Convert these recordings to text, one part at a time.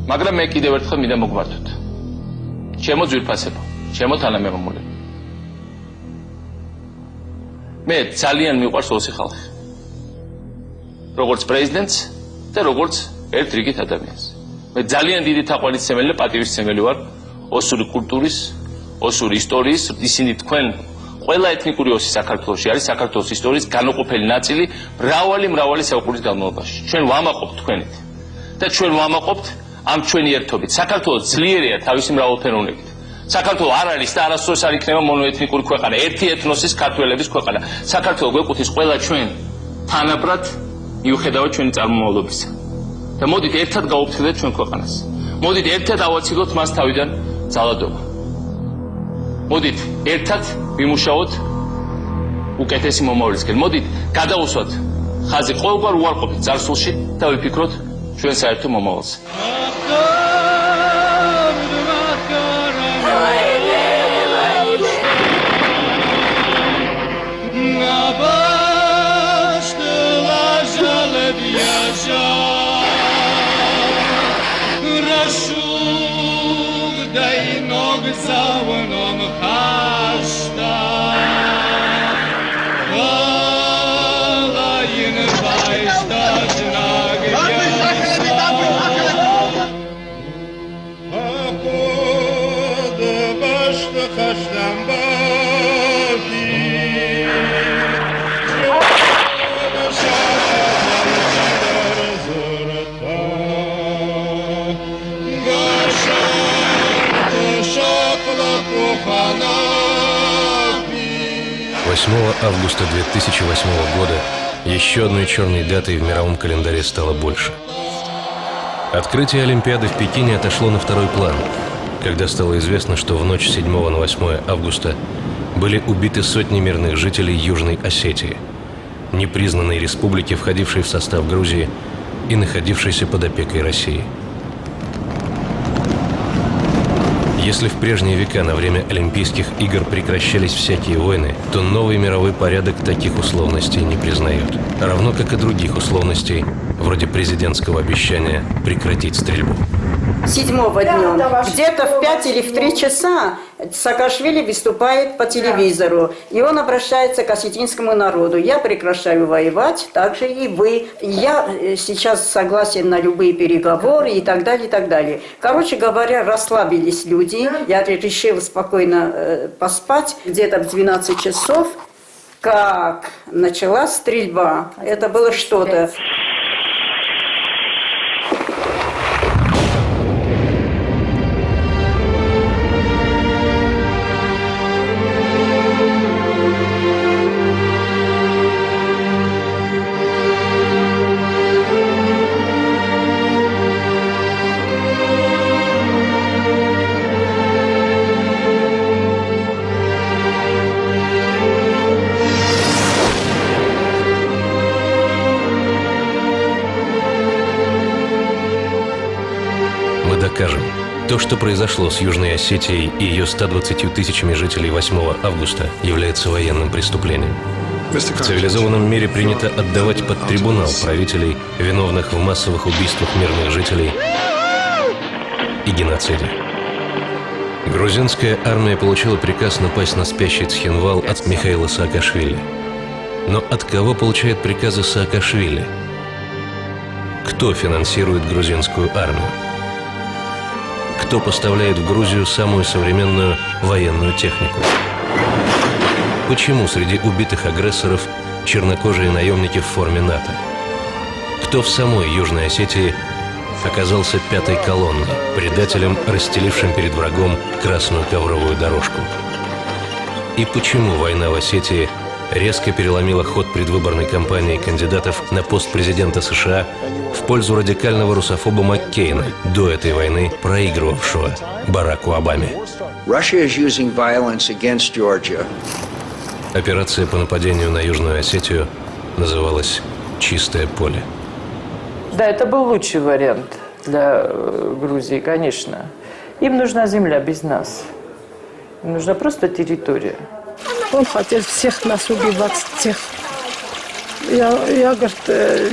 მაგრამ მე კიდევ ერთხელ მინდა მოგმართოთ. ჩემო ძვირფასებო, ჩემო თანამემამულე. მე ძალიან მიყვარს ოსი ხალხი. როგორც პრეზიდენტს და როგორც ერთ რიგით ადამიანს. მე ძალიან დიდი თაყვანისმცემელი და პატივისცემელი ვარ ოსური კულტურის, ოსური ისტორიის, ისინი თქვენ ყველა ეთნიკური ოსი საქართველოში არის საქართველოს ისტორიის განუყოფელი ნაწილი მრავალი საუკუნის განმავლობაში. ჩვენ ვამაყობთ თქვენით და ჩვენ ვამაყობთ ამ ჩვენი ერთობით. საქართველოს ძლიერია თავისი მრავალფეროვნებით. საქართველო არ არის და არასდროს არ იქნება მონოეთნიკური ქვეყანა, ერთი ეთნოსის ქართველების ქვეყანა. საქართველო გვეკუთვნის ყველა ჩვენ თანაბრად მიუხედავად ჩვენი წარმომავლობისა. და მოდით ერთად გავუფრთხილდეთ ჩვენ ქვეყანას. მოდით ერთად ავაცილოთ მას თავიდან ძალადობა. მოდით ერთად ვიმუშაოთ უკეთესი მომავლისკენ. მოდით გადავუსვათ ხაზი ყოველგვარ უარყოფით წარსულში და ვიფიქროთ ჩვენ საერთო მომავალზე. Августа 2008 года еще одной черной датой в мировом календаре стало больше. Открытие Олимпиады в Пекине отошло на второй план, когда стало известно, что в ночь с 7 на 8 августа были убиты сотни мирных жителей Южной Осетии, непризнанной республики, входившей в состав Грузии и находившейся под опекой России. Если в прежние века на время Олимпийских игр прекращались всякие войны, то новый мировой порядок таких условностей не признает. Равно как и других условностей, вроде президентского обещания прекратить стрельбу. 7-го днем, где-то в 5 или в 3 часа Саакашвили выступает по телевизору, и он обращается к осетинскому народу. Я прекращаю воевать, так же и вы. Я сейчас согласен на любые переговоры и так далее, и так далее. Короче говоря, расслабились люди. Я решил спокойно поспать. Где-то в 12 часов, как началась стрельба, это было что-то. Докажем. То, что произошло с Южной Осетией и ее 120 тысячами жителей 8 августа, является военным преступлением. В цивилизованном мире принято отдавать под трибунал правителей, виновных в массовых убийствах мирных жителей и геноциде. Грузинская армия получила приказ напасть на спящий Цхинвал от Михаила Саакашвили. Но от кого получает приказы Саакашвили? Кто финансирует грузинскую армию? Кто поставляет в Грузию самую современную военную технику? Почему среди убитых агрессоров чернокожие наемники в форме НАТО? Кто в самой Южной Осетии оказался пятой колонной, предателем, расстелившим перед врагом красную ковровую дорожку? И почему война в Осетии резко переломила ход предвыборной кампании кандидатов на пост президента США в пользу радикального русофоба Маккейна, до этой войны проигрывавшего Бараку Обаме? Операция по нападению на Южную Осетию называлась «Чистое поле». Да, это был лучший вариант для Грузии, конечно. Им нужна земля без нас. Им нужна просто территория. Он хотел всех нас убивать, всех. Я говорит,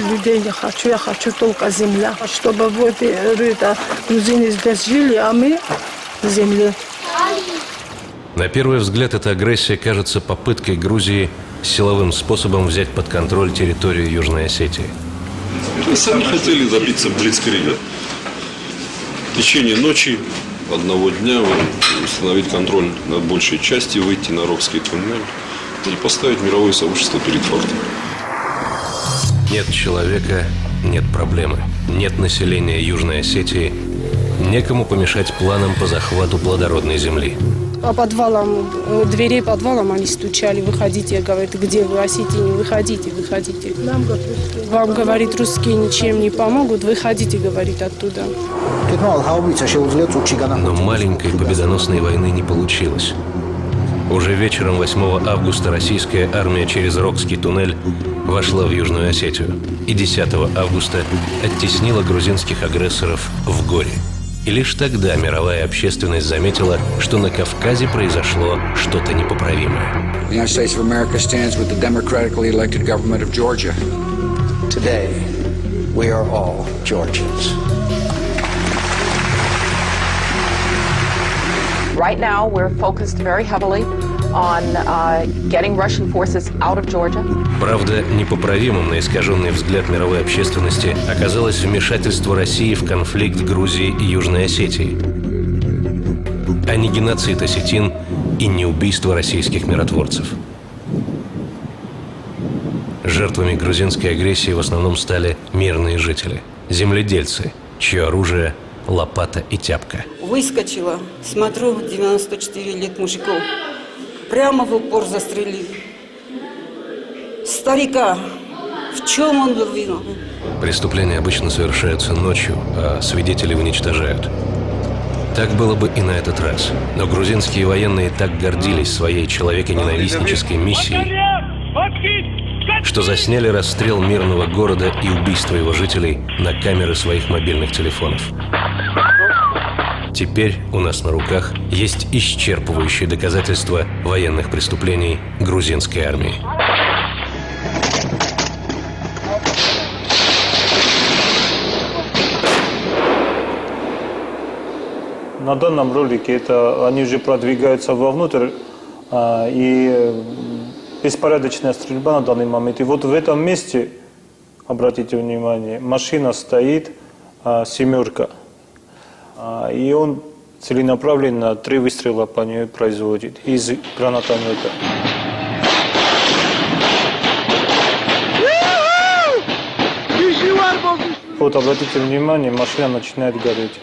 людей не хочу, я хочу только земля. Чтобы вот это, грузины здесь жили, а мы в земле. На первый взгляд, эта агрессия кажется попыткой Грузии силовым способом взять под контроль территорию Южной Осетии. Мы сами хотели добиться блицкрига. В течение ночи, одного дня установить контроль над большей частью, выйти на Рокский туннель и поставить мировое сообщество перед фактом. Нет человека – нет проблемы. Нет населения Южной Осетии – некому помешать планам по захвату плодородной земли. По подвалам, дверей подвалам они стучали, выходите, говорит, где вы, осетине, выходите, выходите. Вам, говорит, русские ничем не помогут, выходите, говорит, оттуда. Но маленькой победоносной войны не получилось. Уже вечером 8 августа российская армия через Рокский туннель вошла в Южную Осетию и 10 августа оттеснила грузинских агрессоров в горе. И лишь тогда мировая общественность заметила, что на Кавказе произошло что-то непоправимое. The United States of America stands with the democratically elected government of Georgia. Today, we are all Georgians. Right now, we're focused very heavily on getting Russian forces out of Georgia. Правда, непоправимым на искаженный взгляд мировой общественности оказалось вмешательство России в конфликт Грузии и Южной Осетии, а не геноцид осетин и не убийство российских миротворцев. Жертвами грузинской агрессии в основном стали мирные жители, земледельцы, чье оружие – лопата и тяпка. Выскочила, смотрю, 94 лет мужиков. Прямо в упор застрелили. Старика. В чем он был виноват? Преступления обычно совершаются ночью, а свидетелей уничтожают. Так было бы и на этот раз. Но грузинские военные так гордились своей человеконенавистнической миссией, что засняли расстрел мирного города и убийство его жителей на камеры своих мобильных телефонов. Теперь у нас на руках есть исчерпывающие доказательства военных преступлений грузинской армии. На данном ролике они уже продвигаются вовнутрь, и беспорядочная стрельба на данный момент. И вот в этом месте, обратите внимание, машина стоит, «семерка». И он целенаправленно 3 выстрела по ней производит из гранатомета. Вот, обратите внимание, машина начинает гореть.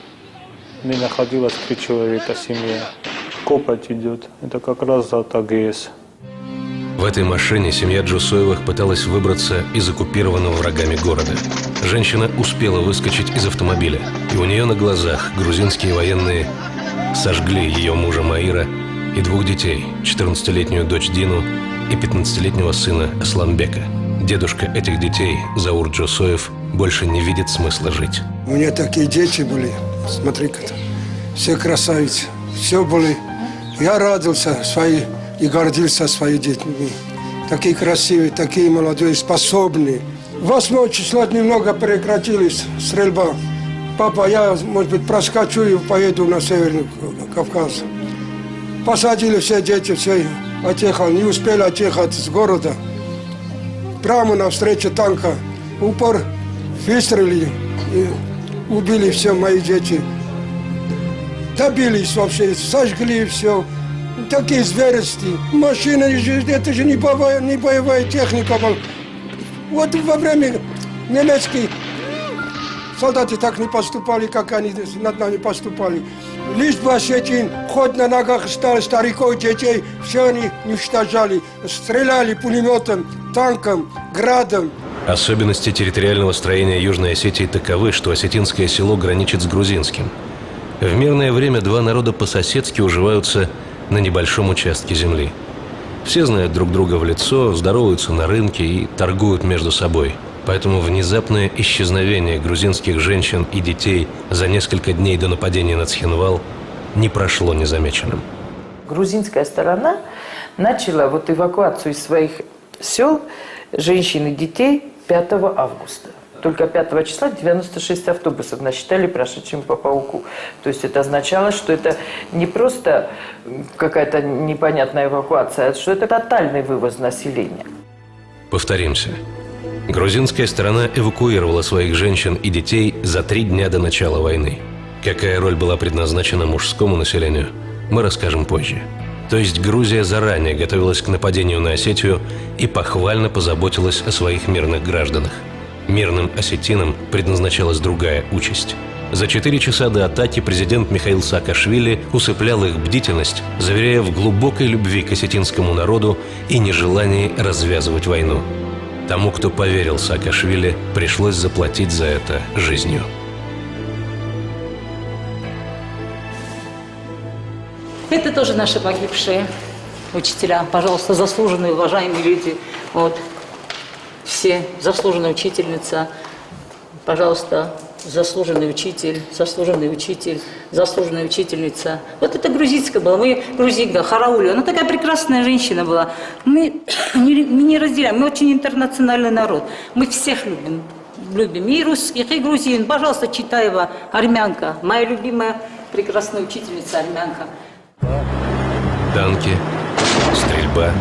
В ней находилось 3 человека, семья. Копоть идет. Это как раз от АГС. В этой машине семья Джусоевых пыталась выбраться из оккупированного врагами города. Женщина успела выскочить из автомобиля, и у нее на глазах грузинские военные сожгли ее мужа Маира и 2 детей, 14-летнюю дочь Дину и 15-летнего сына Асламбека. Дедушка этих детей, Заур Джусоев, больше не видит смысла жить. У меня такие дети были, смотри-ка, все красавицы, все были. Я радовался и гордился своими детьми. Такие красивые, такие молодые, способные. 8 числа немного прекратилась стрельба. Папа, я, может быть, проскочу и поеду на Северный Кавказ. Посадили все дети, все отъехали. Не успели отъехать с города. Прямо навстречу танка. Упор выстрелили и убили все мои дети. Добились вообще, сожгли все. Такие зверости. Машина, это же не боевая техника. Вот во время немецких солдаты так не поступали, как они над нами поступали. Лишь бы осетин, хоть на ногах стали стариков, детей, все они уничтожали. Стреляли пулеметом, танком, градом. Особенности территориального строения Южной Осетии таковы, что осетинское село граничит с грузинским. В мирное время 2 народа по-соседски уживаются на небольшом участке земли. Все знают друг друга в лицо, здороваются на рынке и торгуют между собой. Поэтому внезапное исчезновение грузинских женщин и детей за несколько дней до нападения на Цхинвал не прошло незамеченным. Грузинская сторона начала вот эвакуацию из своих сел женщин и детей 5 августа. Только 5 числа 96 автобусов насчитали прошедшим по пауку. То есть это означало, что это не просто какая-то непонятная эвакуация, а что это тотальный вывоз населения. Повторимся. Грузинская сторона эвакуировала своих женщин и детей за 3 дня до начала войны. Какая роль была предназначена мужскому населению, мы расскажем позже. То есть Грузия заранее готовилась к нападению на Осетию и похвально позаботилась о своих мирных гражданах. Мирным осетинам предназначалась другая участь. За 4 часа до атаки президент Михаил Саакашвили усыплял их бдительность, заверяя в глубокой любви к осетинскому народу и нежелании развязывать войну. Тому, кто поверил Саакашвили, пришлось заплатить за это жизнью. Это тоже наши погибшие учителя. Пожалуйста, заслуженные, уважаемые люди. Вот. Все. Заслуженная учительница. Пожалуйста, заслуженный учитель, заслуженная учительница. Вот это грузинская была. Мы грузинка, Хараули. Она такая прекрасная женщина была. Мы не разделяем. Мы очень интернациональный народ. Мы всех любим. Любим и русских, и грузин. Пожалуйста, Читаева, армянка. Моя любимая прекрасная учительница армянка. Танки, стрельба,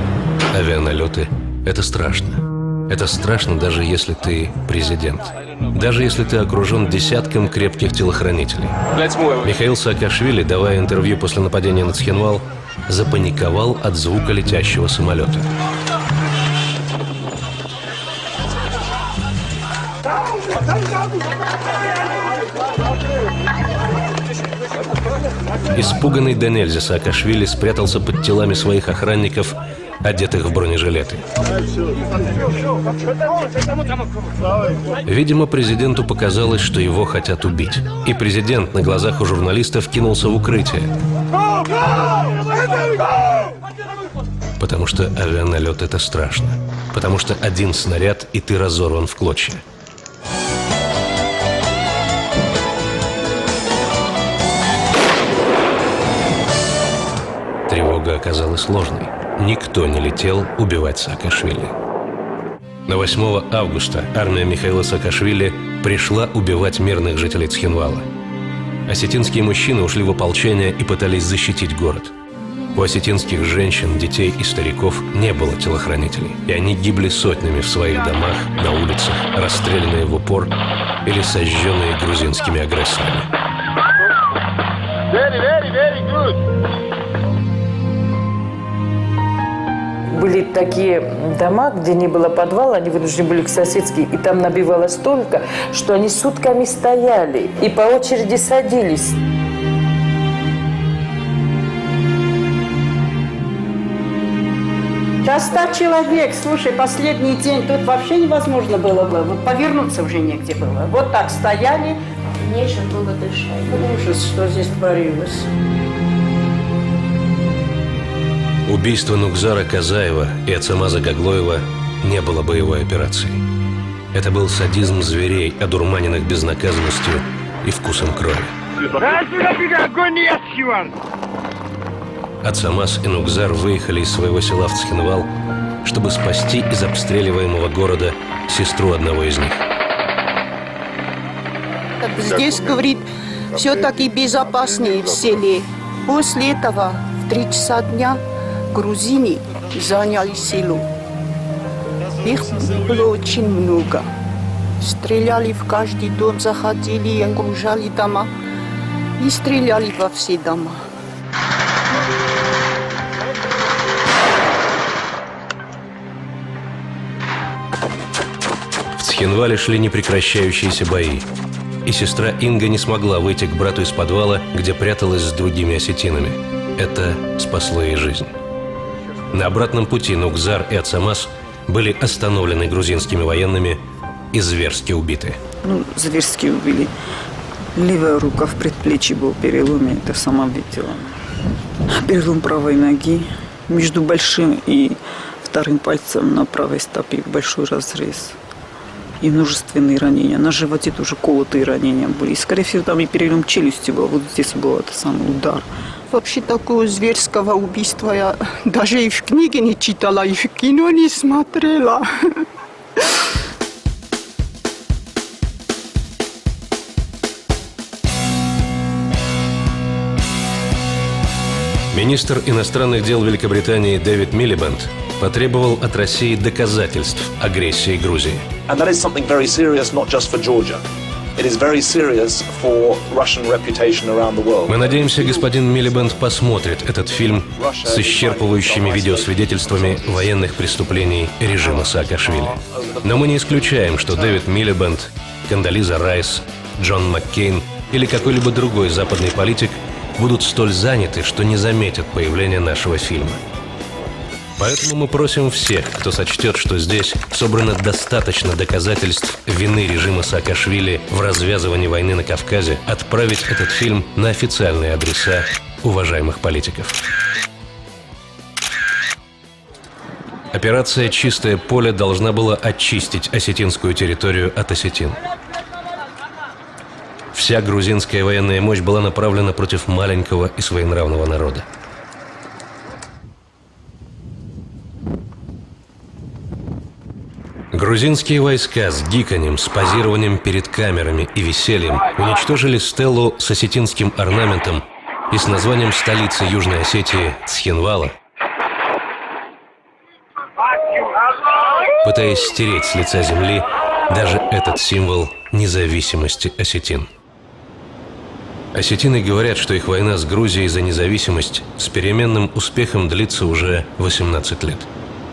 авианалеты – это страшно. Это страшно, даже если ты президент. Даже если ты окружен десятком крепких телохранителей. Михаил Саакашвили, давая интервью после нападения на Цхинвал, запаниковал от звука летящего самолета. Испуганный до нельзя Саакашвили спрятался под телами своих охранников, одетых в бронежилеты. Видимо, президенту показалось, что его хотят убить. И президент на глазах у журналистов кинулся в укрытие. Потому что авианалет – это страшно. Потому что один снаряд, и ты разорван в клочья. Тревога оказалась сложной. Никто не летел убивать Саакашвили. На 8 августа армия Михаила Саакашвили пришла убивать мирных жителей Цхинвала. Осетинские мужчины ушли в ополчение и пытались защитить город. У осетинских женщин, детей и стариков не было телохранителей, и они гибли сотнями в своих домах, на улицах, расстрелянные в упор или сожженные грузинскими агрессорами. Были такие дома, где не было подвала, они вынуждены были к соседским, и там набивалось столько, что они сутками стояли и по очереди садились. До 100 человек, слушай, последний день, тут вообще невозможно было повернуться уже негде было. Вот так стояли. Нечем было дышать. Ужас, что здесь творилось. Убийство Нугзара Казаева и Ацамаза Гаглоева не было боевой операцией. Это был садизм зверей, одурманенных безнаказанностью и вкусом крови. Ацамаз и Нугзар выехали из своего села в Цхинвал, чтобы спасти из обстреливаемого города сестру одного из них. Здесь, говорит, все-таки безопаснее в селе. После этого в 3 часа дня грузины заняли село. Их было очень много. Стреляли в каждый дом, заходили, окружали дома и стреляли во все дома. В Цхинвале шли непрекращающиеся бои. И сестра Инга не смогла выйти к брату из подвала, где пряталась с другими осетинами. Это спасло ей жизнь. На обратном пути Нугзар и Ацамаз были остановлены грузинскими военными и зверски убиты. Зверски убили. Левая рука в предплечье был перелом, я это сама видела. Перелом правой ноги. Между большим и вторым пальцем на правой стопе большой разрез. И множественные ранения. На животе тоже колотые ранения были. И, скорее всего, там и перелом челюсти был. Вот здесь был это самый удар. Вообще такого зверского убийства я даже и в книге не читала, и в кино не смотрела. Министр иностранных дел Великобритании Дэвид Милибанд потребовал от России доказательств агрессии Грузии. And that is something very serious, not just for Georgia. It is very serious for Russian reputation around the world. Мы надеемся, господин Милибанд посмотрит этот фильм с исчерпывающими видеосвидетельствами военных преступлений режима Саакашвили. Но мы не исключаем, что Дэвид Милибанд, Кондолиза Райс, Джон Маккейн или какой-либо другой западный политик будут столь заняты, что не заметят появления нашего фильма. Поэтому мы просим всех, кто сочтет, что здесь собрано достаточно доказательств вины режима Саакашвили в развязывании войны на Кавказе, отправить этот фильм на официальные адреса уважаемых политиков. Операция «Чистое поле» должна была очистить осетинскую территорию от осетин. Вся грузинская военная мощь была направлена против маленького и своенравного народа. Грузинские войска с гиканьем, с позированием перед камерами и весельем уничтожили стелу с осетинским орнаментом и с названием столицы Южной Осетии Цхинвала, пытаясь стереть с лица земли даже этот символ независимости осетин. Осетины говорят, что их война с Грузией за независимость с переменным успехом длится уже 18 лет.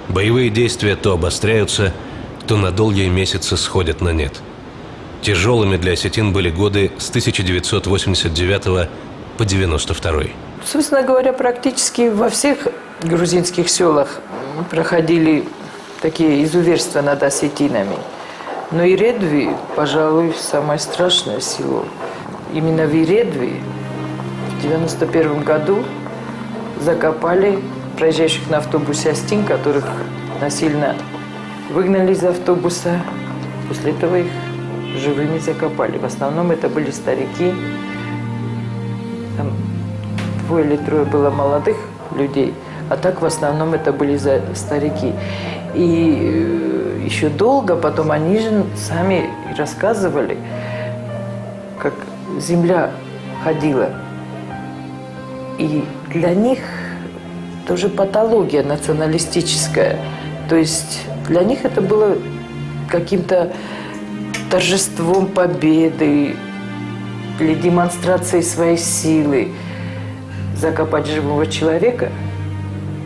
Боевые действия то обостряются, то на долгие месяцы сходят на нет. Тяжелыми для осетин были годы с 1989 по 92. Собственно говоря, практически во всех грузинских селах проходили такие изуверства над осетинами. Но Иредви, пожалуй, самое страшное село. Именно в Иредви в 91 году закопали проезжающих на автобусе осетин, которых насильно выгнали из автобуса. После этого их живыми закопали. В основном это были старики. Там 2 или 3 было молодых людей, а так в основном это были старики. И еще долго потом они же сами рассказывали, как земля ходила. И для них тоже патология националистическая. То есть для них это было каким-то торжеством победы или демонстрацией своей силы закопать живого человека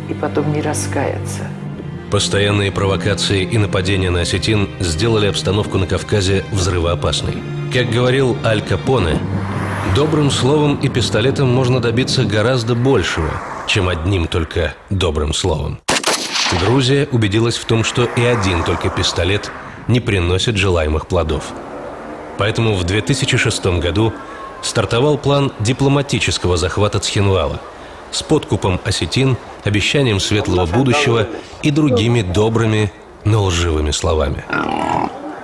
и потом не раскаяться. Постоянные провокации и нападения на осетин сделали обстановку на Кавказе взрывоопасной. Как говорил Аль Капоне, добрым словом и пистолетом можно добиться гораздо большего, чем одним только добрым словом. Грузия убедилась в том, что и один только пистолет не приносит желаемых плодов. Поэтому в 2006 году стартовал план дипломатического захвата Цхинвала с подкупом осетин, обещанием светлого будущего и другими добрыми, но лживыми словами.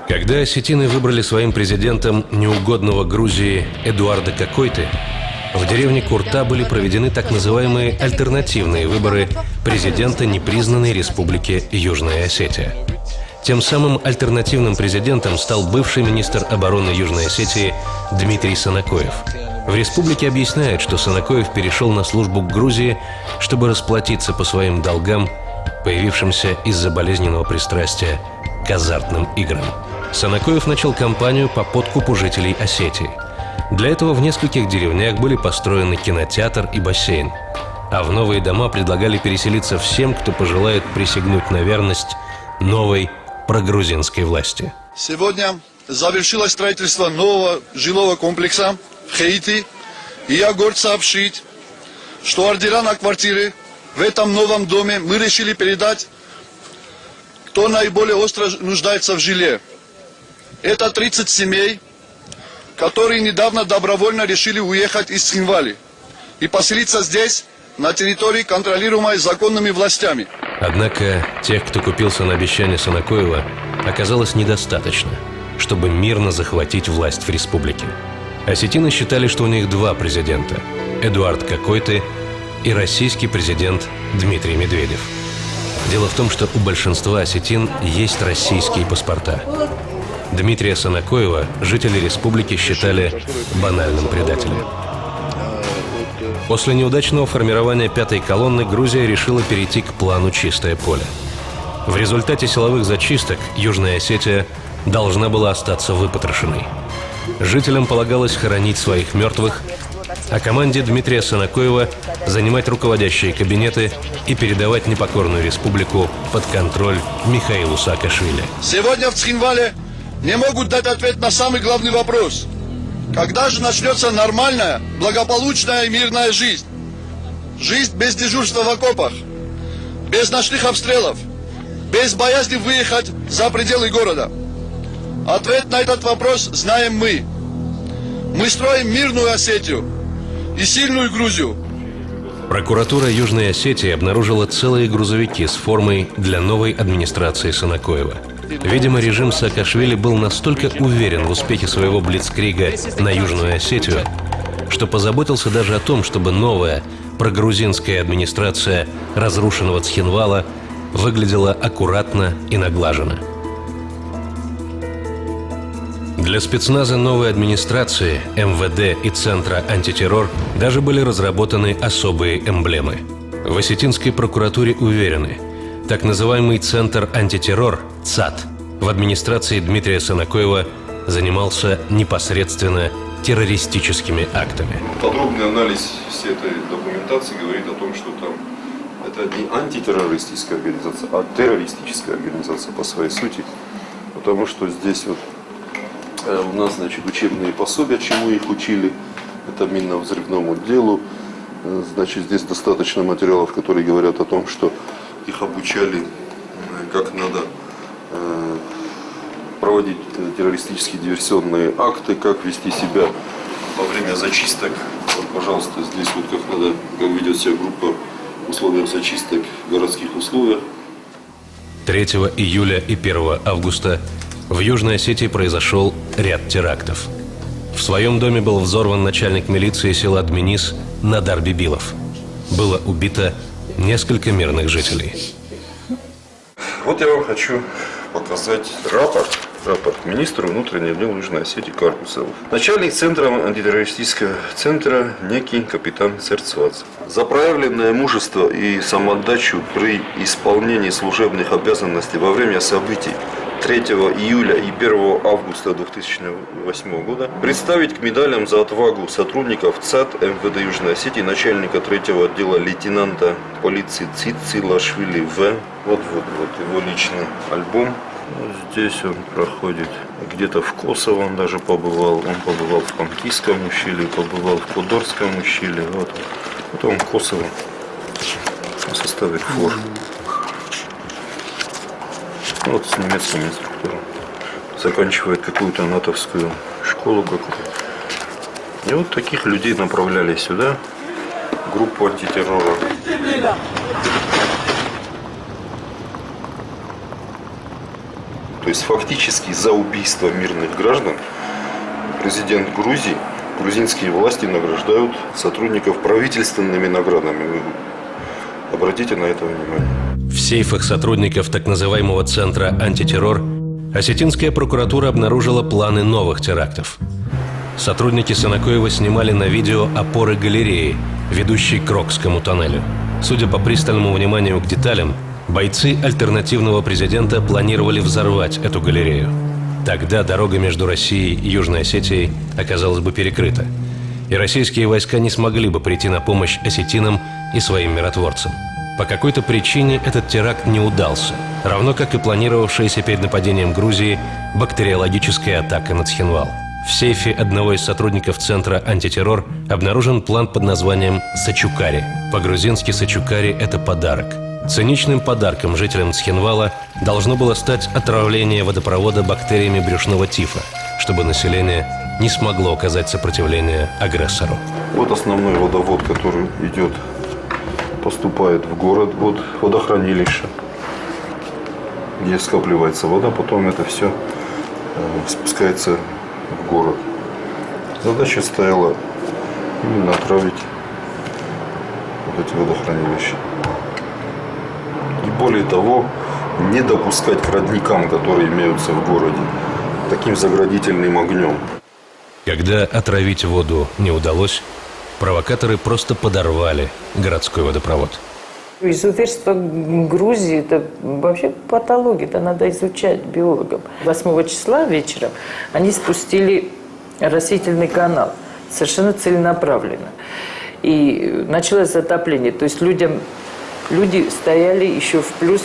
Когда осетины выбрали своим президентом неугодного Грузии Эдуарда Кокойты, в деревне Курта были проведены так называемые альтернативные выборы президента непризнанной республики Южная Осетия. Тем самым альтернативным президентом стал бывший министр обороны Южной Осетии Дмитрий Санакоев. В республике объясняют, что Санакоев перешел на службу к Грузии, чтобы расплатиться по своим долгам, появившимся из-за болезненного пристрастия к азартным играм. Санакоев начал кампанию по подкупу жителей Осетии. Для этого в нескольких деревнях были построены кинотеатр и бассейн, а в новые дома предлагали переселиться всем, кто пожелает присягнуть на верность новой прогрузинской власти. Сегодня завершилось строительство нового жилого комплекса в Хаити, и я горд сообщить, что ордера на квартиры в этом новом доме мы решили передать, кто наиболее остро нуждается в жилье. Это 30 семей, которые недавно добровольно решили уехать из Цхинвали и поселиться здесь, на территории, контролируемой законными властями. Однако тех, кто купился на обещание Санакоева, оказалось недостаточно, чтобы мирно захватить власть в республике. Осетины считали, что у них 2 президента – Эдуард Кокойты и российский президент Дмитрий Медведев. Дело в том, что у большинства осетин есть российские паспорта. Дмитрия Санакоева жители республики считали банальным предателем. После неудачного формирования пятой колонны Грузия решила перейти к плану «Чистое поле». В результате силовых зачисток Южная Осетия должна была остаться выпотрошенной. Жителям полагалось хоронить своих мертвых, а команде Дмитрия Санакоева занимать руководящие кабинеты и передавать непокорную республику под контроль Михаилу Саакашвили. Сегодня в Цхинвале не могут дать ответ на самый главный вопрос. Когда же начнется нормальная, благополучная и мирная жизнь? Жизнь без дежурства в окопах, без ночных обстрелов, без боязни выехать за пределы города. Ответ на этот вопрос знаем мы. Мы строим мирную Осетию и сильную Грузию. Прокуратура Южной Осетии обнаружила целые грузовики с формой для новой администрации Санакоева. Видимо, режим Саакашвили был настолько уверен в успехе своего блицкрига на Южную Осетию, что позаботился даже о том, чтобы новая прогрузинская администрация разрушенного Цхинвала выглядела аккуратно и наглаженно. Для спецназа новой администрации, МВД и Центра антитеррор даже были разработаны особые эмблемы. В осетинской прокуратуре уверены, так называемый Центр антитеррор, ЦАТ, в администрации Дмитрия Санакоева занимался непосредственно террористическими актами. Подробный анализ всей этой документации говорит о том, что там это не антитеррористическая организация, а террористическая организация по своей сути. Потому что здесь вот у нас, значит, учебные пособия, чему их учили, это минно-взрывному делу. Значит, здесь достаточно материалов, которые говорят о том, что их обучали, как надо проводить террористические диверсионные акты, как вести себя во время зачисток. Вот, пожалуйста, здесь вот как ведет себя группа в условиях зачисток в городских условиях. 3 июля и 1 августа в Южной Осетии произошел ряд терактов. В своем доме был взорван начальник милиции села Дминис Надар Бибилов. Было убито несколько мирных жителей. Вот я вам хочу показать рапорт министра внутренних дел Южной Осетии Карпусову. Начальник Центра антитеррористического центра некий капитан Церцвац. За проявленное мужество и самоотдачу при исполнении служебных обязанностей во время событий 3 июля и 1 августа 2008 года представить к медалям за отвагу сотрудников ЦАТ МВД Южной Осетии начальника 3-го отдела лейтенанта полиции Цицилашвили В. Вот его личный альбом. Здесь он проходит где-то в Косово, он даже побывал. Он побывал в Панкийском ущелье, побывал в Кодорском ущелье. Вот он в Косово в составе ФОР. Вот с немецким инструктором. Заканчивает какую-то натовскую школу какую-то. И вот таких людей направляли сюда, группу антитеррора. То есть фактически за убийство мирных граждан президент Грузии, грузинские власти награждают сотрудников правительственными наградами. Вы обратите на это внимание. В сейфах сотрудников так называемого Центра антитеррор осетинская прокуратура обнаружила планы новых терактов. Сотрудники Санакоева снимали на видео опоры галереи, ведущей к Рокскому тоннелю. Судя по пристальному вниманию к деталям, бойцы альтернативного президента планировали взорвать эту галерею. Тогда дорога между Россией и Южной Осетией оказалась бы перекрыта, и российские войска не смогли бы прийти на помощь осетинам и своим миротворцам. По какой-то причине этот теракт не удался, равно как и планировавшаяся перед нападением Грузии бактериологическая атака на Цхинвал. В сейфе одного из сотрудников Центра антитеррор обнаружен план под названием «Сачукари». По-грузински «Сачукари» — это подарок. Циничным подарком жителям Цхинвала должно было стать отравление водопровода бактериями брюшного тифа, чтобы население не смогло оказать сопротивление агрессору. Вот основной водовод, который поступает в город, вот водохранилище, где скапливается вода, потом это все спускается в город. Задача стояла именно отравить вот эти водохранилища. И более того, не допускать к родникам, которые имеются в городе, таким заградительным огнем. Когда отравить воду не удалось, провокаторы просто подорвали городской водопровод. Изуверство Грузии – это вообще патология, это надо изучать биологам. 8 числа вечером они спустили растительный канал совершенно целенаправленно. И началось затопление. То есть люди стояли еще в плюс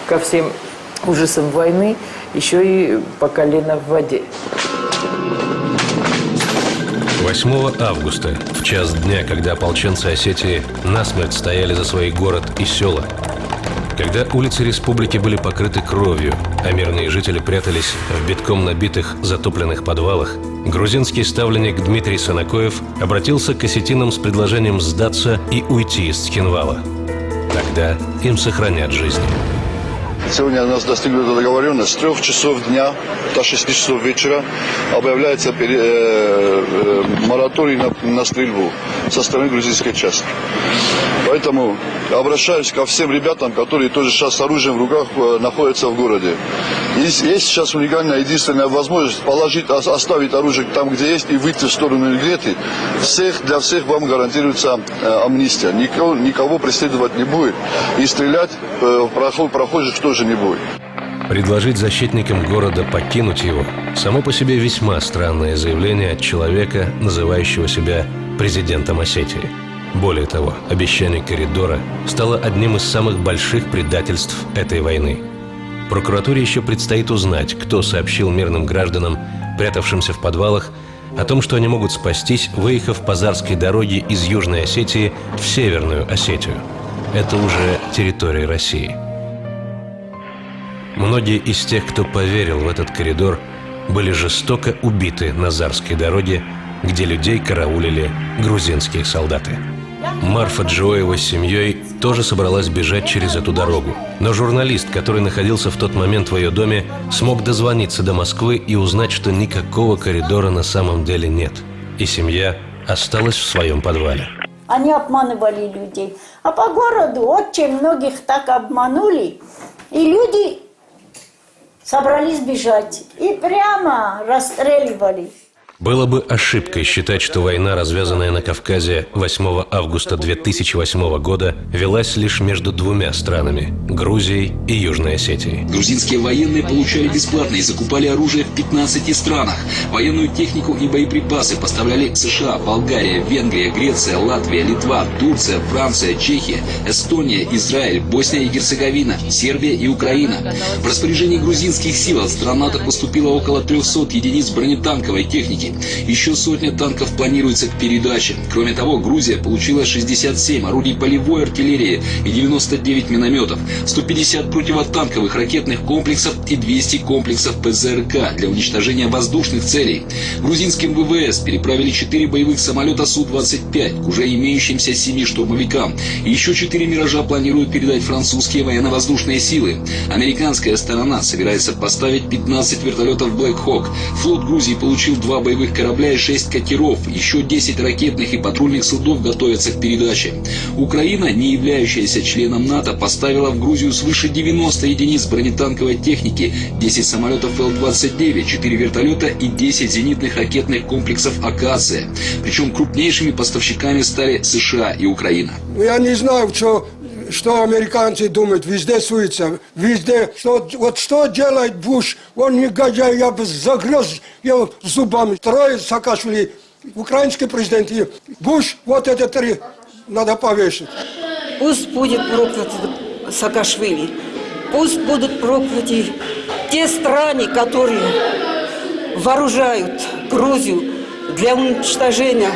ко всем ужасам войны, еще и по колено в воде. 8 августа, в час дня, когда ополченцы Осетии насмерть стояли за свой город и села, когда улицы республики были покрыты кровью, а мирные жители прятались в битком набитых затопленных подвалах, грузинский ставленник Дмитрий Санакоев обратился к осетинам с предложением сдаться и уйти из Цхинвала. Тогда им сохранят жизни. Сегодня у нас достигнута договоренность. С 3 часов дня до 6 часов вечера объявляется мораторий на стрельбу со стороны грузинской части. Поэтому обращаюсь ко всем ребятам, которые тоже сейчас с оружием в руках находятся в городе. Есть сейчас уникальная, единственная возможность оставить оружие там, где есть, и выйти в сторону Эльгреты. Для всех вам гарантируется амнистия. Никого преследовать не будет. И стрелять прохожих тоже не будет. Предложить защитникам города покинуть его – само по себе весьма странное заявление от человека, называющего себя президентом Осетии. Более того, обещание коридора стало одним из самых больших предательств этой войны. Прокуратуре еще предстоит узнать, кто сообщил мирным гражданам, прятавшимся в подвалах, о том, что они могут спастись, выехав по Зарской дороге из Южной Осетии в Северную Осетию. Это уже территория России. Многие из тех, кто поверил в этот коридор, были жестоко убиты на Зарской дороге, где людей караулили грузинские солдаты. Марфа Джоева с семьей тоже собралась бежать через эту дорогу. Но журналист, который находился в тот момент в ее доме, смог дозвониться до Москвы и узнать, что никакого коридора на самом деле нет. И семья осталась в своем подвале. Они обманывали людей. А по городу очень многих так обманули. И люди собрались бежать. И прямо расстреливали. Было бы ошибкой считать, что война, развязанная на Кавказе 8 августа 2008 года, велась лишь между двумя странами – Грузией и Южной Осетией. Грузинские военные получали бесплатно и закупали оружие в 15 странах. Военную технику и боеприпасы поставляли США, Болгария, Венгрия, Греция, Латвия, Литва, Турция, Франция, Чехия, Эстония, Израиль, Босния и Герцеговина, Сербия и Украина. В распоряжении грузинских сил от стран НАТО поступило около 300 единиц бронетанковой техники. Еще сотня танков планируется к передаче. Кроме того, Грузия получила 67 орудий полевой артиллерии и 99 минометов, 150 противотанковых ракетных комплексов и 200 комплексов ПЗРК для уничтожения воздушных целей. Грузинским ВВС переправили 4 боевых самолета Су-25 к уже имеющимся 7 штурмовикам. И еще 4 «Миража» планируют передать французские военно-воздушные силы. Американская сторона собирается поставить 15 вертолетов Black Hawk. Флот Грузии получил 2 боевых корабля и 6 катеров. Еще 10 ракетных и патрульных судов готовятся к передаче. Украина, не являющаяся членом НАТО, поставила в Грузию свыше 90 единиц бронетанковой техники, 10 самолетов Л-29, 4 вертолета и 10 зенитных ракетных комплексов «Акация». Причем крупнейшими поставщиками стали США и Украина. Я не знаю, что американцы думают, везде суется, везде. Что делает Буш? Он негодяй, я бы загрыз его зубами. Трое Саакашвили, украинский президент, и Буш, вот это 3 надо повесить. Пусть будет проклят Саакашвили, пусть будут прокляты те страны, которые вооружают Грузию для уничтожения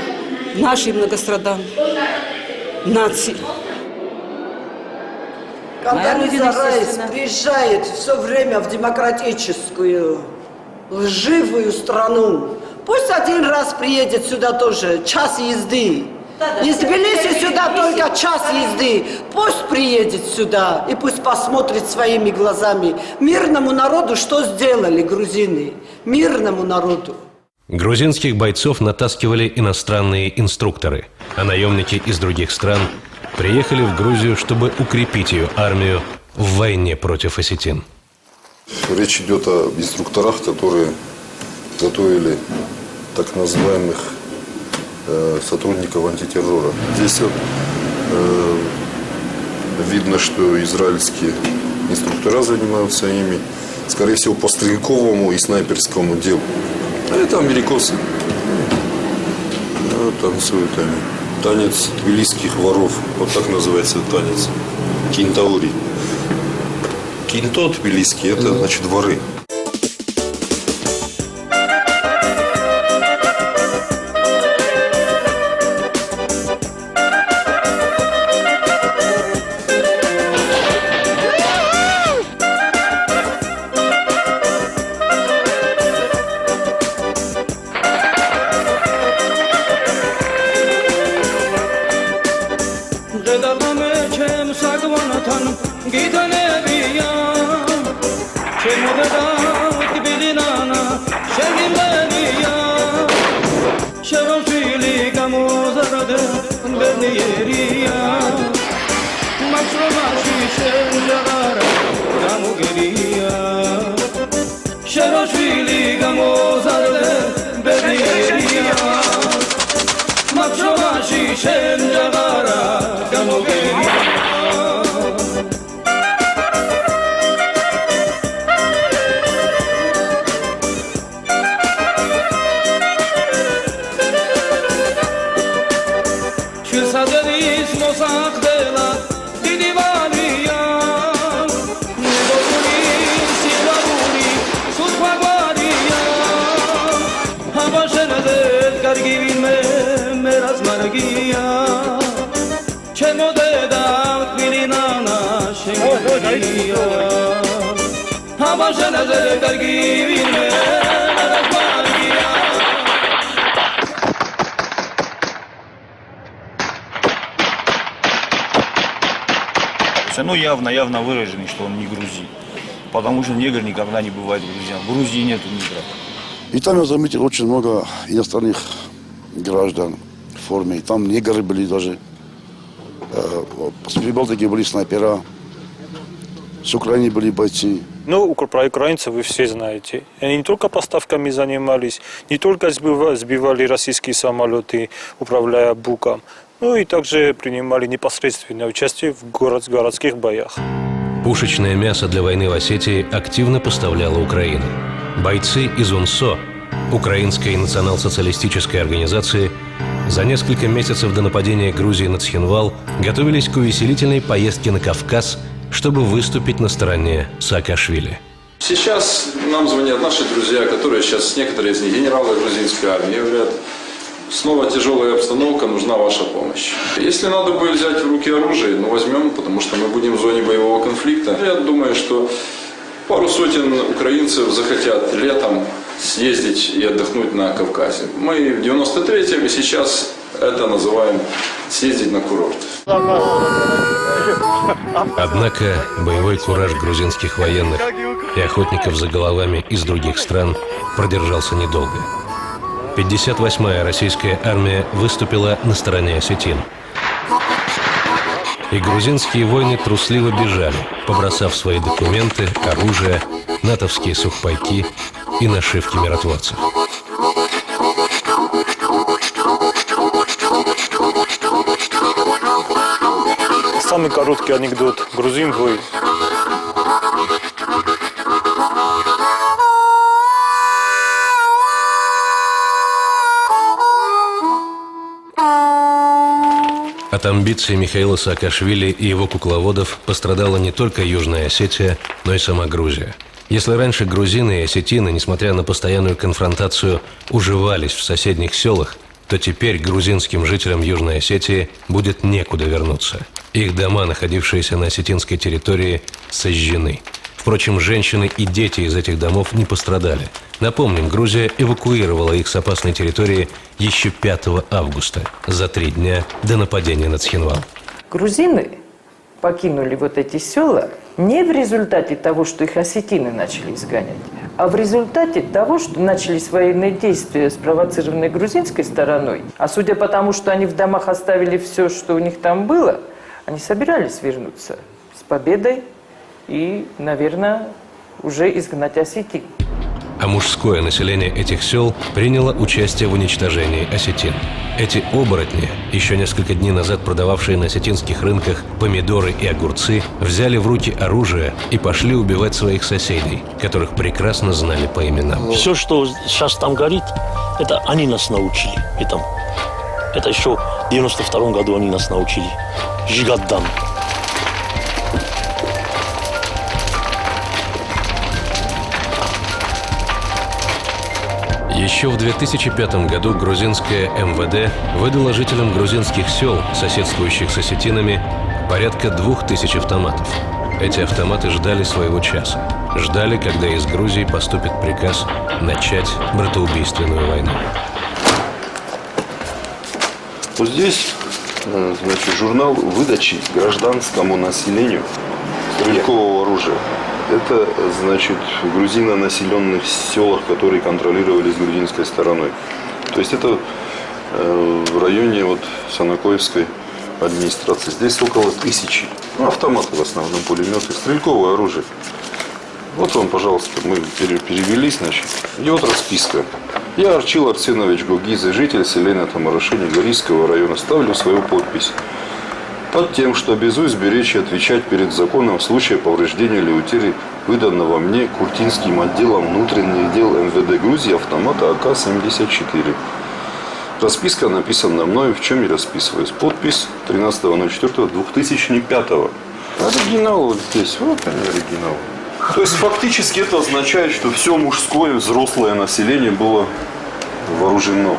нашей многострадальной нации. Когда Райс приезжает все время в демократическую, лживую страну, пусть один раз приедет сюда тоже, час езды. Из Тбилиси сюда только час езды. Пусть приедет сюда и пусть посмотрит своими глазами. Мирному народу что сделали грузины? Мирному народу. Грузинских бойцов натаскивали иностранные инструкторы, а наемники из других стран приехали в Грузию, чтобы укрепить ее армию в войне против осетин. Речь идет о инструкторах, которые готовили так называемых сотрудников антитеррора. Здесь вот, видно, что израильские инструктора занимаются ими, скорее всего, по стрелковому и снайперскому делу. А это американцы. Танцуют они. Танец тбилисских воров. Вот так называется танец. Кинтаури. Кинто тбилисский, это значит воры. Ну, явно выраженный, что он не грузин. Потому что негр никогда не бывает грузин. В Грузии нету негров. И там я заметил очень много иностранных граждан в форме. Там негры были даже. С Прибалтики были снайпера. С Украины были бойцы. Ну, про украинцев вы все знаете. Они не только поставками занимались, не только сбивали российские самолеты, управляя БУКом, но и также принимали непосредственное участие в городских боях. Пушечное мясо для войны в Осетии активно поставляла Украина. Бойцы из УНСО, Украинской национал-социалистической организации, за несколько месяцев до нападения Грузии на Цхинвал готовились к увеселительной поездке на Кавказ, чтобы выступить на стороне Саакашвили. Сейчас нам звонят наши друзья, которые сейчас, некоторые из них, генералы грузинской армии, говорят, снова тяжелая обстановка, нужна ваша помощь. Если надо будет взять в руки оружие, возьмем, потому что мы будем в зоне боевого конфликта. Я думаю, что пару сотен украинцев захотят летом съездить и отдохнуть на Кавказе. Мы в 93-м и сейчас это называем съездить на курорт. Однако боевой кураж грузинских военных и охотников за головами из других стран продержался недолго. 58-я российская армия выступила на стороне осетин. И грузинские воины трусливо бежали, побросав свои документы, оружие, натовские сухпайки и нашивки миротворцев. Самый короткий анекдот. Грузин воин. От амбиций Михаила Саакашвили и его кукловодов пострадала не только Южная Осетия, но и сама Грузия. Если раньше грузины и осетины, несмотря на постоянную конфронтацию, уживались в соседних селах, то теперь грузинским жителям Южной Осетии будет некуда вернуться. Их дома, находившиеся на осетинской территории, сожжены. Впрочем, женщины и дети из этих домов не пострадали. Напомним, Грузия эвакуировала их с опасной территории еще 5 августа, за 3 дня до нападения на Цхинвал. Грузины покинули вот эти села не в результате того, что их осетины начали изгонять, а в результате того, что начались военные действия, спровоцированные грузинской стороной. А судя по тому, что они в домах оставили все, что у них там было, они собирались вернуться с победой и, наверное, уже изгнать осетин. а мужское население этих сел приняло участие в уничтожении осетин. Эти оборотни, еще несколько дней назад продававшие на осетинских рынках помидоры и огурцы, взяли в руки оружие и пошли убивать своих соседей, которых прекрасно знали по именам. Все, что сейчас там горит, это они нас научили этому. Это еще в 92 году они нас научили сжигать дом. Еще в 2005 году грузинское МВД выдало жителям грузинских сел, соседствующих с осетинами, порядка 2000 автоматов. Эти автоматы ждали своего часа. Ждали, когда из Грузии поступит приказ начать братоубийственную войну. Вот здесь, значит, журнал выдачи гражданскому населению стрелкового оружия. Это, значит, в грузино-населенных селах, которые контролировались грузинской стороной. То есть это в районе вот Санакоевской администрации. Здесь около 1000. Ну, автоматы в основном, пулеметы, стрелковое оружие. Вот вам, пожалуйста, мы перевели, значит. И вот расписка. Я, Арчил Арсенович Гугизы, житель селения Тамарашини Горийского района, ставлю свою подпись под тем, что обязуюсь беречь и отвечать перед законом в случае повреждения или утери выданного мне Куртинским отделом внутренних дел МВД Грузии автомата АК-74. Расписка написана мною, в чем я расписываюсь. Подпись 13.04.2005. Оригинал вот здесь, вот они оригиналы. То есть фактически это означает, что все мужское взрослое население было вооружено.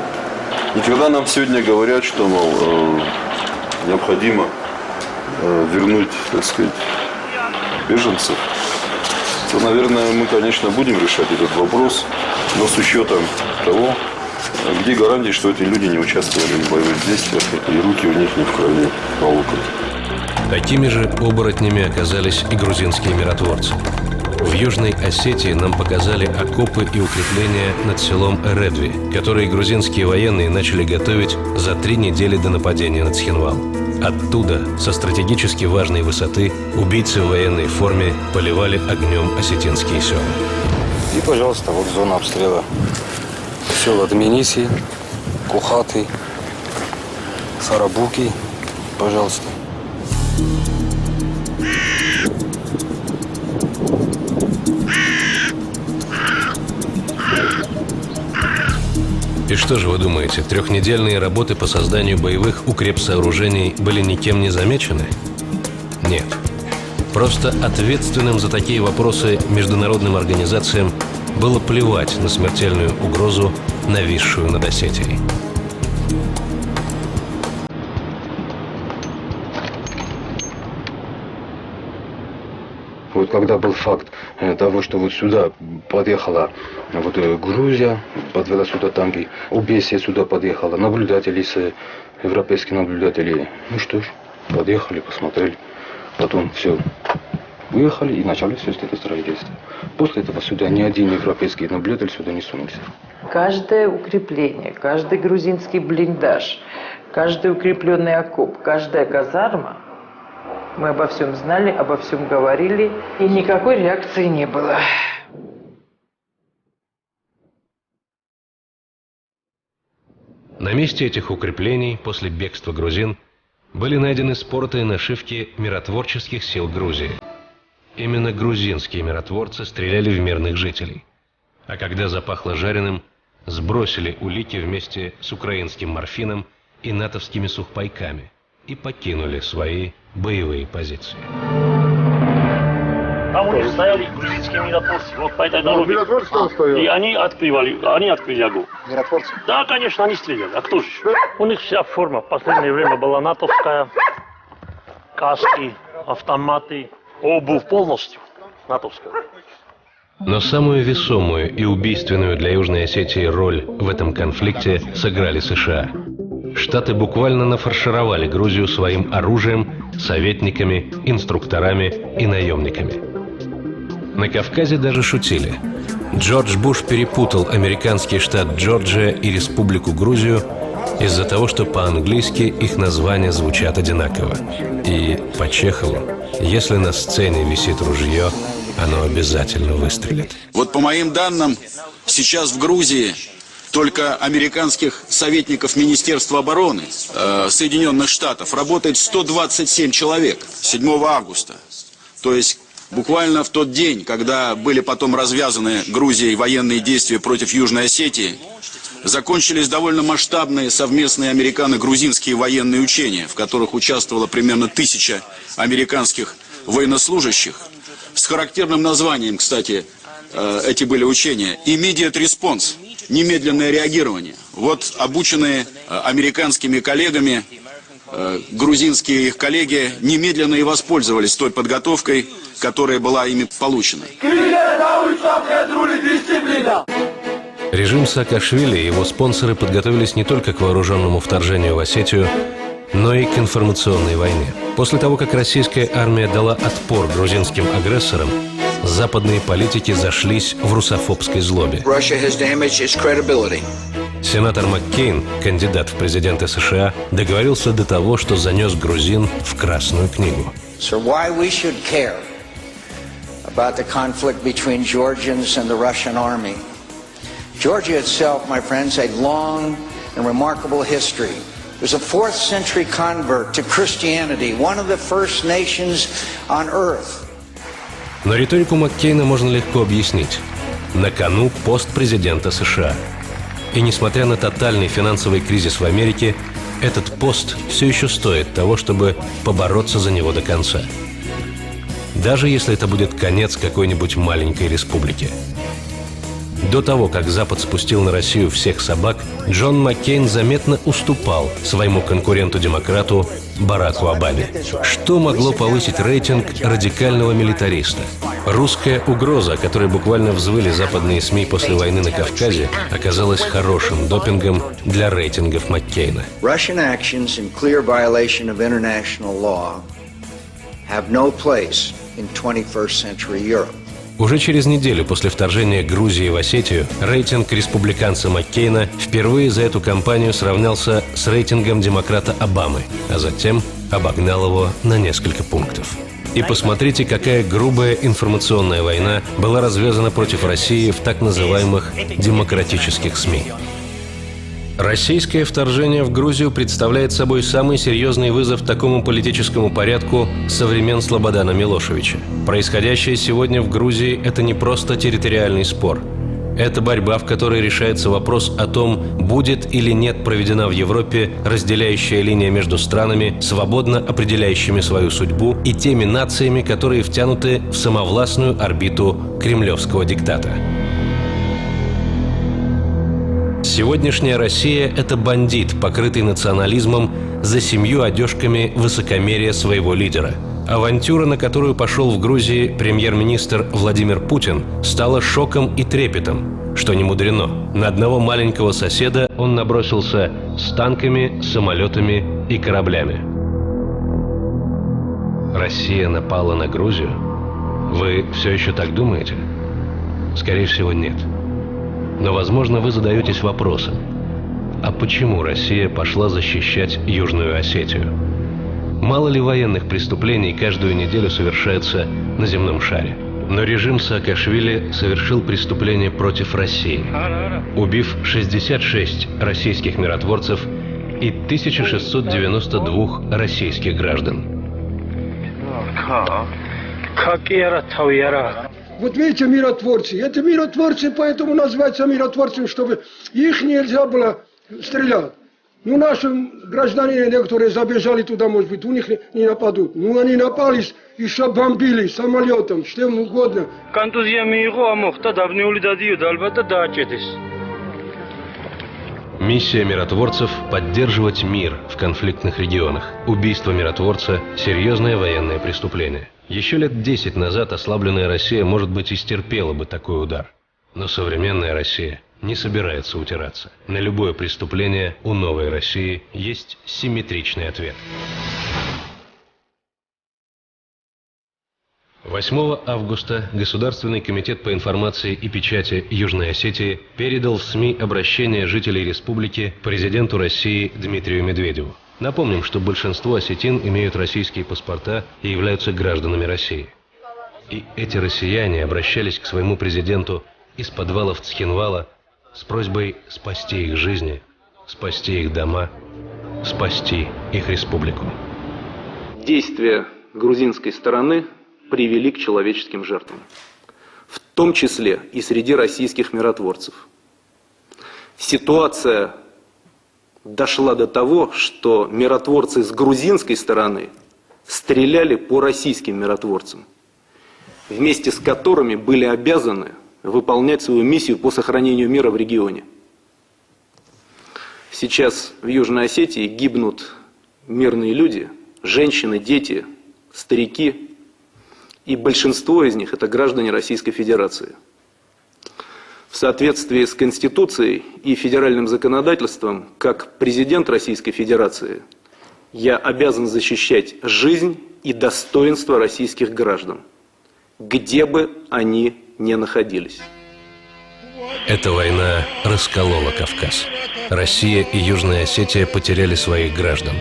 И когда нам сегодня говорят, что, мол, необходимо вернуть, так сказать, беженцев, то, наверное, мы, конечно, будем решать этот вопрос, но с учетом того, где гарантии, что эти люди не участвовали в боевых действиях, и руки у них не в крови полукали. Такими же оборотнями оказались и грузинские миротворцы. В Южной Осетии нам показали окопы и укрепления над селом Эредви, которые грузинские военные начали готовить за 3 недели до нападения на Цхинвал. Оттуда, со стратегически важной высоты, убийцы в военной форме поливали огнем осетинские села. И, пожалуйста, вот зона обстрела. Села Дминиси, Кухаты, Сарабуки, пожалуйста. И что же вы думаете, 3-недельные работы по созданию боевых укрепсооружений были никем не замечены? Нет. Просто ответственным за такие вопросы международным организациям было плевать на смертельную угрозу, нависшую над Осетией. Вот когда был факт того, что вот сюда подъехала вот Грузия, подвела сюда танки, ОБСЕ сюда подъехала, наблюдатели, европейские наблюдатели. Ну что ж, подъехали, посмотрели. Потом все, уехали и начали все это строительство. После этого сюда ни один европейский наблюдатель сюда не сунулся. Каждое укрепление, каждый грузинский блиндаж, каждый укрепленный окоп, каждая казарма, мы обо всем знали, обо всем говорили, и никакой реакции не было. На месте этих укреплений после бегства грузин были найдены споротые нашивки миротворческих сил Грузии. Именно грузинские миротворцы стреляли в мирных жителей. А когда запахло жареным, сбросили улики вместе с украинским морфином и натовскими сухпайками и покинули свои боевые позиции. Там у них стояли грузинские миротворцы, вот по этой дороге. И они открыли огонь. Миротворцы? Да, конечно, они стреляли. А кто же еще? У них вся форма в последнее время была натовская. Каски, автоматы, обувь полностью натовская. Но самую весомую и убийственную для Южной Осетии роль в этом конфликте сыграли США. Штаты буквально нафаршировали Грузию своим оружием, советниками, инструкторами и наемниками. На Кавказе даже шутили. Джордж Буш перепутал американский штат Джорджия и республику Грузию из-за того, что по-английски их названия звучат одинаково. И по Чехову, если на сцене висит ружье, оно обязательно выстрелит. Вот по моим данным, сейчас в Грузии только американских советников Министерства обороны Соединенных Штатов работает 127 человек 7 августа. То есть буквально в тот день, когда были потом развязаны Грузией военные действия против Южной Осетии, закончились довольно масштабные совместные американо-грузинские военные учения, в которых участвовало примерно 1000 американских военнослужащих. С характерным названием, кстати, эти были учения «Immediate Response» – немедленное реагирование. Вот обученные американскими коллегами, грузинские их коллеги немедленно и воспользовались той подготовкой, которая была ими получена. Режим Саакашвили и его спонсоры подготовились не только к вооруженному вторжению в Осетию, но и к информационной войне. После того, как российская армия дала отпор грузинским агрессорам, западные политики зашлись в русофобской злобе. Сенатор Маккейн, кандидат в президенты США, договорился до того, что занес грузин в Красную книгу. Georgia itself, my friends, had long and remarkable history. It was a 4th century convert to Christianity, one of the first nations on earth. Но риторику Маккейна можно легко объяснить. На кону пост президента США. И несмотря на тотальный финансовый кризис в Америке, этот пост все еще стоит того, чтобы побороться за него до конца. Даже если это будет конец какой-нибудь маленькой республики. До того, как Запад спустил на Россию всех собак, Джон Маккейн заметно уступал своему конкуренту-демократу Бараку Обаме. Что могло повысить рейтинг радикального милитариста? Русская угроза, которой буквально взвыли западные СМИ после войны на Кавказе, оказалась хорошим допингом для рейтингов Маккейна. Russian actions in clear violation of international law have no place in 21st century Europe. Уже через неделю после вторжения Грузии в Осетию рейтинг республиканца Маккейна впервые за эту кампанию сравнялся с рейтингом демократа Обамы, а затем обогнал его на несколько пунктов. И посмотрите, какая грубая информационная война была развязана против России в так называемых демократических СМИ. Российское вторжение в Грузию представляет собой самый серьезный вызов такому политическому порядку со времен Слободана Милошевича. Происходящее сегодня в Грузии – это не просто территориальный спор. Это борьба, в которой решается вопрос о том, будет или нет проведена в Европе разделяющая линия между странами, свободно определяющими свою судьбу, и теми нациями, которые втянуты в самовластную орбиту кремлевского диктата. Сегодняшняя Россия – это бандит, покрытый национализмом за 7 одежками высокомерия своего лидера. Авантюра, на которую пошел в Грузии премьер-министр Владимир Путин, стала шоком и трепетом, что не мудрено. На одного маленького соседа он набросился с танками, самолетами и кораблями. Россия напала на Грузию? Вы все еще так думаете? Скорее всего, нет. Но, возможно, вы задаетесь вопросом, а почему Россия пошла защищать Южную Осетию? Мало ли военных преступлений каждую неделю совершается на земном шаре? Но режим Саакашвили совершил преступление против России, убив 66 российских миротворцев и 1692 российских граждан. Вот видите, миротворцы. Это миротворцы, поэтому называются миротворцами, чтобы их нельзя было стрелять. Ну, наши граждане некоторые забежали туда, может быть, у них не нападут. Ну, они напались, еще бомбили самолетом, что угодно. Миссия миротворцев – поддерживать мир в конфликтных регионах. Убийство миротворца – серьезное военное преступление. Еще лет 10 назад ослабленная Россия, может быть, и стерпела бы такой удар. Но современная Россия не собирается утираться. На любое преступление у новой России есть симметричный ответ. 8 августа Государственный комитет по информации и печати Южной Осетии передал в СМИ обращение жителей республики президенту России Дмитрию Медведеву. Напомним, что большинство осетин имеют российские паспорта и являются гражданами России. И эти россияне обращались к своему президенту из подвалов Цхинвала с просьбой спасти их жизни, спасти их дома, спасти их республику. Действия грузинской стороны привели к человеческим жертвам, в том числе и среди российских миротворцев. Ситуация дошла до того, что миротворцы с грузинской стороны стреляли по российским миротворцам, вместе с которыми были обязаны выполнять свою миссию по сохранению мира в регионе. Сейчас в Южной Осетии гибнут мирные люди, женщины, дети, старики, и большинство из них – это граждане Российской Федерации. В соответствии с Конституцией и федеральным законодательством, как президент Российской Федерации, я обязан защищать жизнь и достоинство российских граждан, где бы они ни находились. Эта война расколола Кавказ. Россия и Южная Осетия потеряли своих граждан.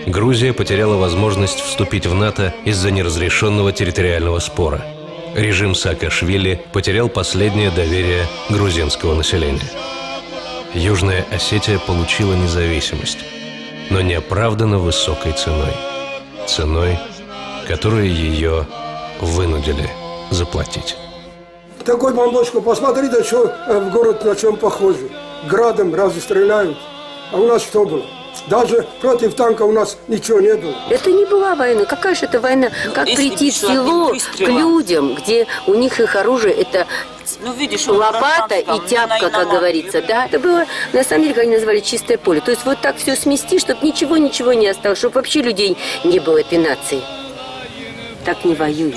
Грузия потеряла возможность вступить в НАТО из-за неразрешенного территориального спора. Режим Саакашвили потерял последнее доверие грузинского населения. Южная Осетия получила независимость, но неоправданно высокой ценой. Ценой, которую ее вынудили заплатить. Такой бомбочку, посмотрите, что в город на чем похоже. Градом разве стреляют? А у нас что было? Даже против танка у нас ничего не было. Это не была война. Какая же это война? Как прийти в село к людям, где у них их оружие, это лопата и тяпка, как говорится, да? Это было, на самом деле, как они назвали, чистое поле. То есть вот так все смести, чтобы ничего не осталось, чтобы вообще людей не было этой нации. Так не воюют.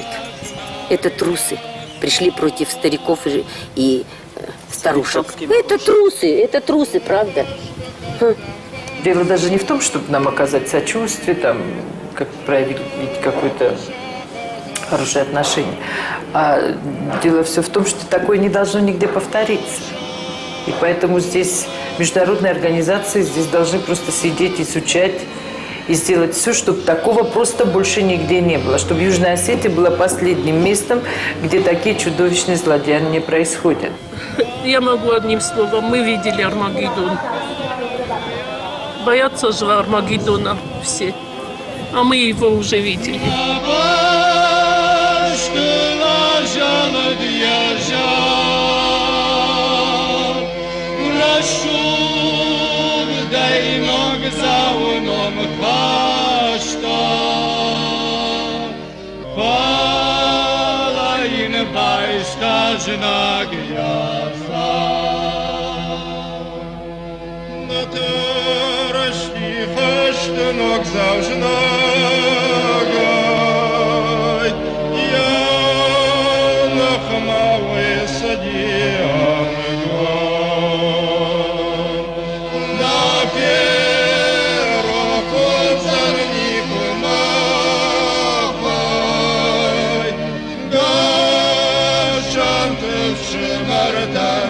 Это трусы. Пришли против стариков и старушек. Это трусы, правда? Дело даже не в том, чтобы нам оказать сочувствие, там, как проявить какое-то хорошее отношение, а дело все в том, что такое не должно нигде повториться. И поэтому здесь международные организации здесь должны просто сидеть, изучать и сделать все, чтобы такого просто больше нигде не было. Чтобы Южная Осетия была последним местом, где такие чудовищные злодеяния происходят. Я могу одним словом. Мы видели Армагеддон. Боятся же Армагеддона все. А мы его уже видели. Marta